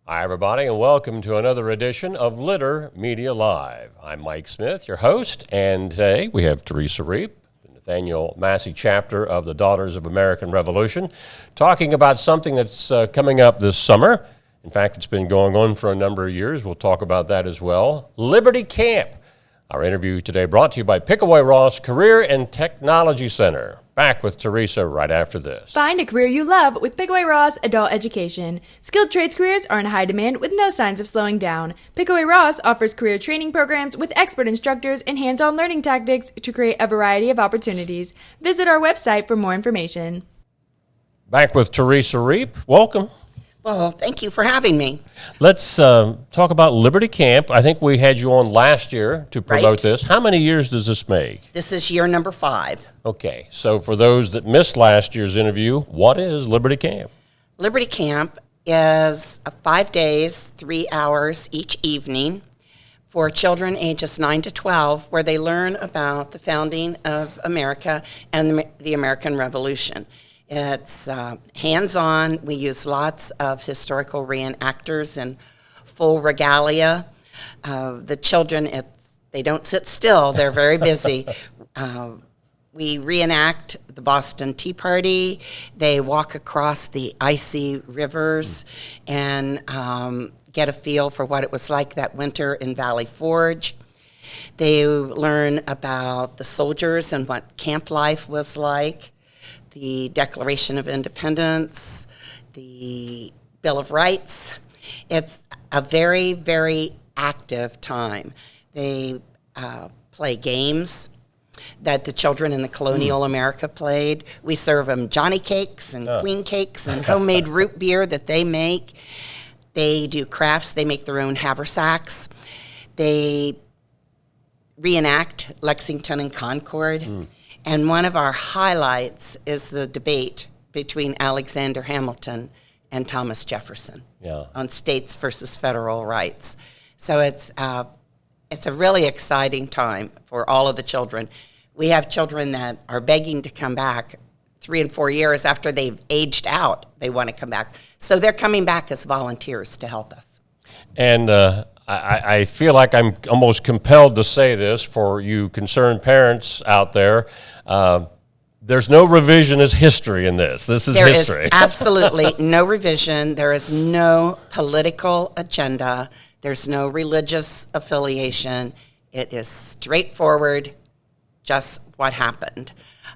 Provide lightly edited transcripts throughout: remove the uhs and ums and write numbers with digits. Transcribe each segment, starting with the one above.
Hi, everybody, and welcome to another edition of Litter Media Live. I'm Mike Smith, your host, and today we have Terressa Reep, the Nathaniel Massie Chapter of the Daughters of American Revolution, talking about something that's coming up this summer. In fact, it's been going on for a number of years. We'll talk about that as well. Liberty Camp. Our interview today brought to you by Pickaway Ross Career and Technology Center. Back with Terressa right after this. Find a career you love with Pickaway Ross Adult Education. Skilled trades careers are in high demand with no signs of slowing down. Pickaway Ross offers career training programs with expert instructors and hands-on learning tactics to create a variety of opportunities. Visit our website for more information. Back with Terressa Reep. Welcome. Well, thank you for having me. Let's talk about Liberty Camp. I think we had you on last year to promote Right. this. How many years does this make? This is year number 5. Okay, so for those that missed last year's interview, what is Liberty Camp? Liberty Camp is 5 days, 3 hours each evening for children ages 9 to 12, where they learn about the founding of America and the American Revolution. It's hands-on. We use lots of historical reenactors in full regalia. The children, they don't sit still. They're very busy. We reenact the Boston Tea Party. They walk across the icy rivers and get a feel for what it was like that winter in Valley Forge. They learn about the soldiers and what camp life was like, the Declaration of Independence, the Bill of Rights. It's a very, very active time. They play games that the children in the colonial America played. We serve them Johnny cakes and queen cakes and homemade root beer that they make. They do crafts. They make their own haversacks. They reenact Lexington and Concord. And one of our highlights is the debate between Alexander Hamilton and Thomas Jefferson on states versus federal rights. So it's a really exciting time for all of the children. We have children that are begging to come back 3 and 4 years after they've aged out. They want to come back. So they're coming back as volunteers to help us. And I feel like I'm almost compelled to say this for you concerned parents out there. There's no revisionist history in this. This is history. There is absolutely no revision. There is no political agenda. There's no religious affiliation. It is straightforward, just what happened.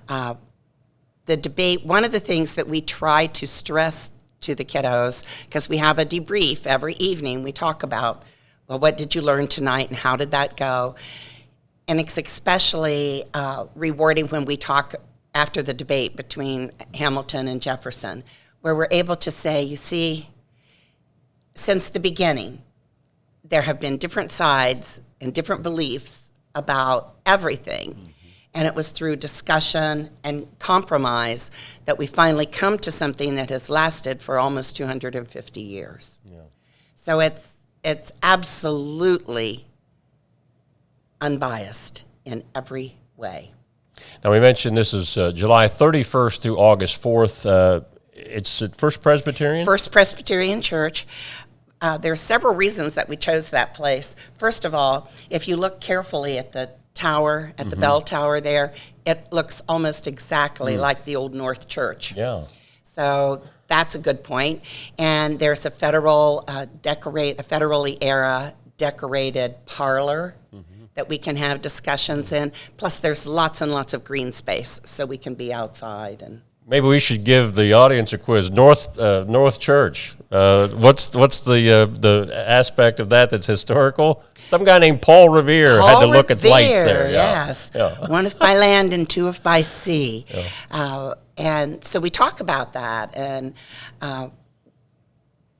The debate, one of the things that we try to stress to the kiddos, because we have a debrief every evening, we talk about, well, what did you learn tonight and how did that go? And it's especially rewarding when we talk after the debate between Hamilton and Jefferson, where we're able to say, you see, since the beginning, there have been different sides and different beliefs about everything. And it was through discussion and compromise that we finally come to something that has lasted for almost 250 years. Yeah. So it's absolutely unbiased in every way. Now, we mentioned this is July 31st through August 4th. It's at First Presbyterian? First Presbyterian Church. There are several reasons that we chose that place. First of all, if you look carefully at the tower, at the bell tower there, it looks almost exactly like the Old North Church. Yeah. So that's a good point. And there's a federally era decorated parlor that we can have discussions in. Plus, there's lots and lots of green space, so we can be outside. And maybe we should give the audience a quiz. North Church. What's the aspect of that that's historical? Some guy named Paul Revere had to look at lights there. Yes. Yeah. One if by land and two if by sea. Yeah. And so we talk about that, and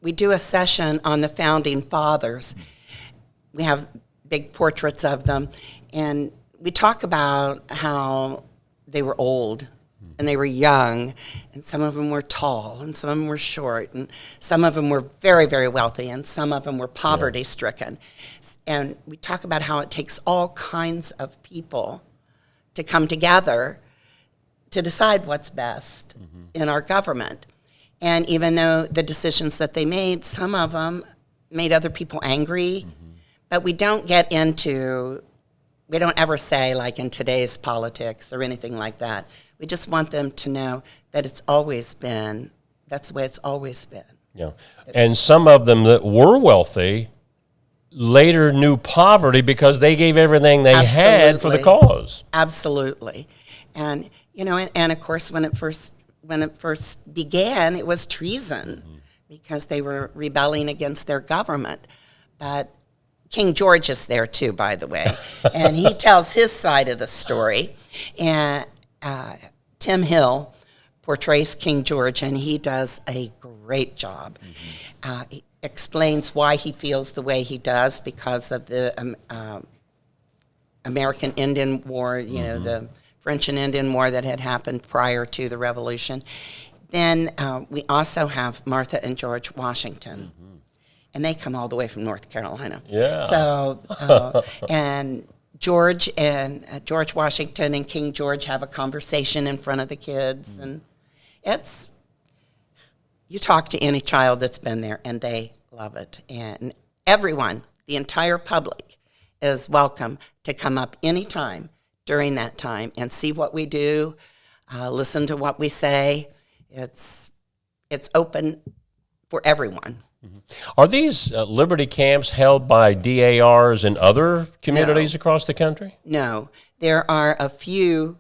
we do a session on the Founding Fathers. We have big portraits of them, and we talk about how they were old and they were young, and some of them were tall, and some of them were short, and some of them were very, very wealthy, and some of them were poverty-stricken. And we talk about how it takes all kinds of people to come together to decide what's best in our government. And even though the decisions that they made, some of them made other people angry. But we don't get into, we don't ever say, like in today's politics or anything like that. We just want them to know that it's always been, that's the way it's always been. Yeah. And some of them that were wealthy later knew poverty because they gave everything they had for the cause. Absolutely. And, you know, and of course, when it first began, it was treason because they were rebelling against their government. But King George is there too, by the way, and he tells his side of the story. And Tim Hill portrays King George, and he does a great job. He explains why he feels the way he does because of the American Indian War, you know, the French and Indian War that had happened prior to the Revolution. Then we also have Martha and George Washington. And they come all the way from North Carolina. Yeah. So, and George Washington and King George have a conversation in front of the kids. And it's, you talk to any child that's been there, and they love it. And everyone, the entire public, is welcome to come up anytime during that time and see what we do, listen to what we say. It's open for everyone. Are these Liberty camps held by DARs in other communities across the country? No. There are a few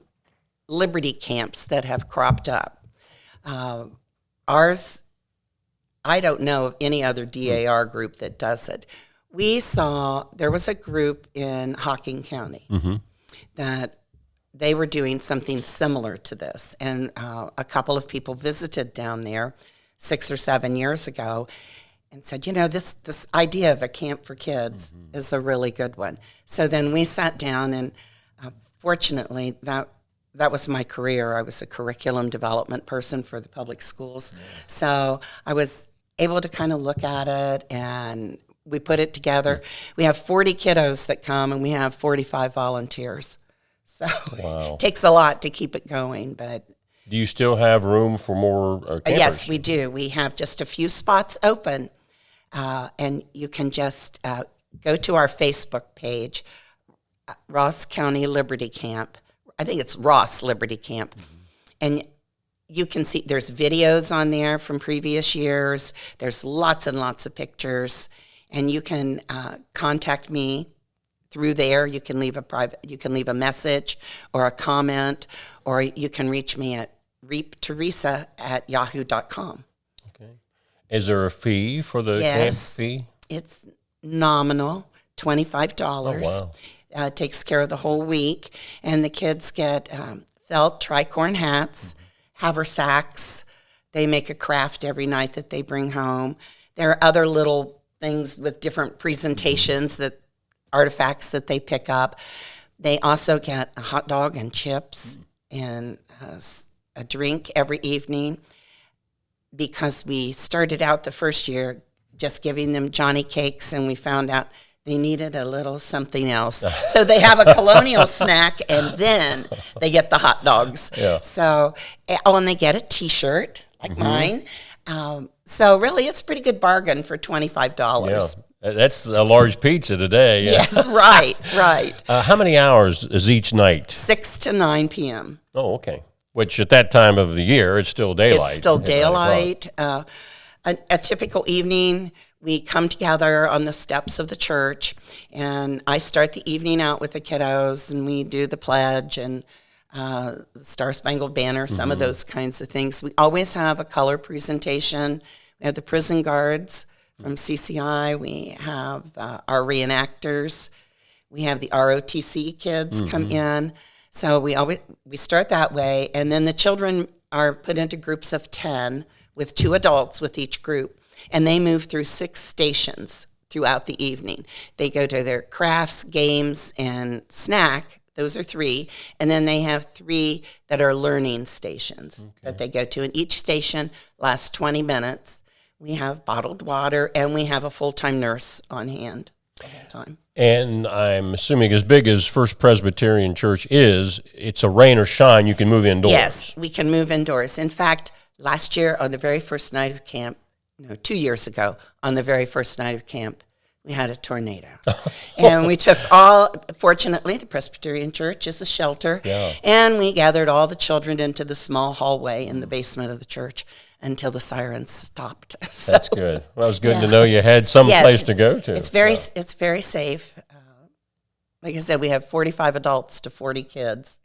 Liberty camps that have cropped up. Ours, I don't know of any other DAR group that does it. We saw, there was a group in Hocking County that they were doing something similar to this. And a couple of people visited down there 6 or 7 years ago and said, you know, this idea of a camp for kids is a really good one. So then we sat down, and fortunately, that was my career. I was a curriculum development person for the public schools. So I was able to kind of look at it, and we put it together. We have 40 kiddos that come, and we have 45 volunteers. So it takes a lot to keep it going, but... Do you still have room for more campers? Yes, we do. We have just a few spots open, and you can just go to our Facebook page, Ross County Liberty Camp. I think it's Ross Liberty Camp. And you can see there's videos on there from previous years. There's lots and lots of pictures, and you can contact me through there. You can leave a message or a comment, or you can reach me at reepteressa@yahoo.com. Okay. Is there a fee for the camp fee? It's nominal, $25. Oh, wow. It takes care of the whole week. And the kids get felt tricorn hats, haversacks. They make a craft every night that they bring home. There are other little things with different presentations, artifacts that they pick up. They also get a hot dog and chips and a drink every evening, because we started out the first year just giving them Johnny cakes, and we found out they needed a little something else. So they have a colonial snack, and then they get the hot dogs. Yeah. So, and they get a T-shirt like mine. So really, it's a pretty good bargain for $25. Yeah. That's a large pizza today. Yeah. Yes, right. How many hours is each night? 6 to 9 p.m. Oh, okay. Which at that time of the year, it's still daylight. It's still daylight. A typical evening, we come together on the steps of the church, and I start the evening out with the kiddos, and we do the pledge and the Star Spangled Banner, some of those kinds of things. We always have a color presentation. We have the prison guards from CCI. We have our reenactors. We have the ROTC kids come in. So we start that way, and then the children are put into groups of 10 with 2 adults with each group, and they move through 6 stations throughout the evening. They go to their crafts, games, and snack. Those are 3, and then they have 3 that are learning stations that they go to, and each station lasts 20 minutes. We have bottled water, and we have a full-time nurse on hand the whole time. And I'm assuming as big as First Presbyterian Church is, it's a rain or shine, you can move indoors. Yes, we can move indoors. In fact, last year on the very first night of camp, 2 years ago, on the very first night of camp, we had a tornado. And we took fortunately, the Presbyterian Church is a shelter, and we gathered all the children into the small hallway in the basement of the church until the sirens stopped. So, that's good. Well, it's good to know you had some place to go to. It's very safe. Like I said, we have 45 adults to 40 kids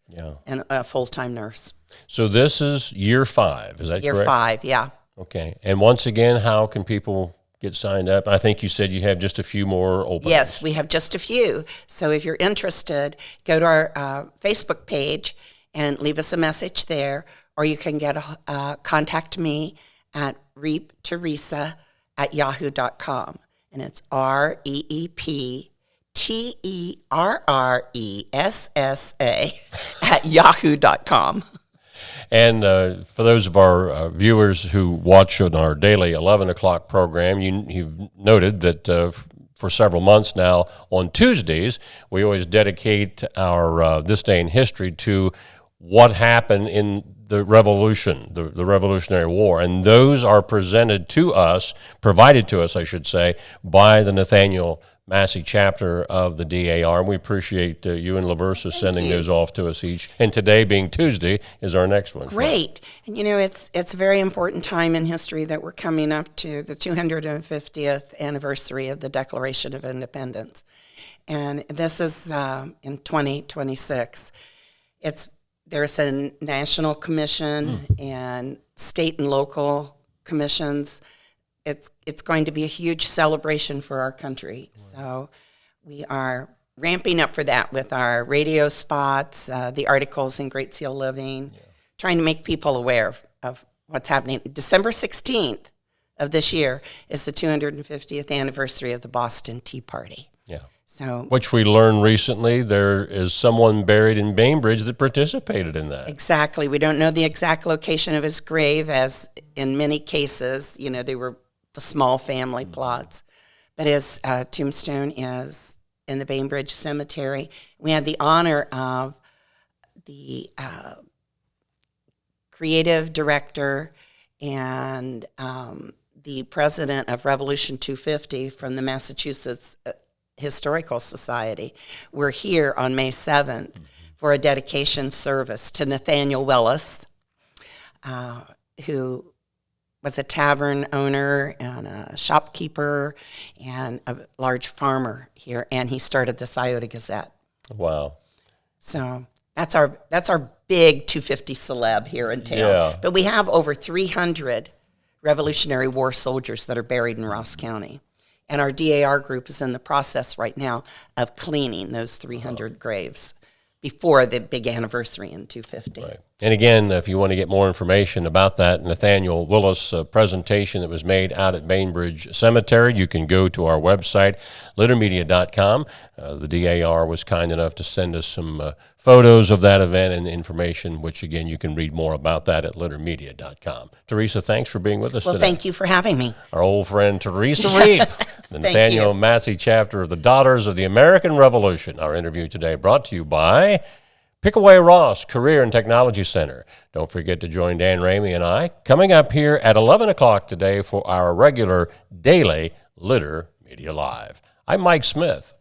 and a full-time nurse. So this is year 5, is that correct? Year 5, yeah. Okay. And once again, how can people get signed up? I think you said you have just a few more openings. Yes, we have just a few. So if you're interested, go to our Facebook page and leave us a message there, or you can contact me at reepterressa@yahoo.com. And it's REEPTERRESSA @yahoo.com. And for those of our viewers who watch on our daily 11 o'clock program, you've noted that for several months now, on Tuesdays, we always dedicate our This Day in History to what happened in the Revolution, the Revolutionary War. And those are provided to us, I should say, by the Nathaniel Massie Chapter of the DAR. And we appreciate you and LaVersa sending those off to us each. And today, being Tuesday, is our next one. Great. And it's a very important time in history that we're coming up to the 250th anniversary of the Declaration of Independence. And this is in 2026. There's a national commission and state and local commissions. It's going to be a huge celebration for our country. So we are ramping up for that with our radio spots, the articles in Great Seal Living, trying to make people aware of what's happening. December 16th of this year is the 250th anniversary of the Boston Tea Party. Yeah. So, which we learned recently, there is someone buried in Bainbridge that participated in that. Exactly. We don't know the exact location of his grave, as in many cases, they were small family plots. But his tombstone is in the Bainbridge Cemetery. We had the honor of the creative director and the president of Revolution 250 from the Massachusetts Historical Society. We're here on May 7th for a dedication service to Nathaniel Willis, who was a tavern owner and a shopkeeper and a large farmer here, and he started the Scioto Gazette. Wow. So that's our big 250 celeb here in town. Yeah. But we have over 300 Revolutionary War soldiers that are buried in Ross County. And our DAR group is in the process right now of cleaning those 300 graves before the big anniversary in 250. Right. And again, if you want to get more information about that Nathaniel Willis presentation that was made out at Bainbridge Cemetery, you can go to our website, littermedia.com. The DAR was kind enough to send us some photos of that event and information, which, again, you can read more about that at littermedia.com. Terressa, thanks for being with us today. Well, thank you for having me. Our old friend Terressa Reep, the Nathaniel Massie Chapter of the Daughters of the American Revolution. Our interview today brought to you by Pickaway Ross Career and Technology Center. Don't forget to join Dan Ramey and I coming up here at 11 o'clock today for our regular daily Litter Media Live. I'm Mike Smith.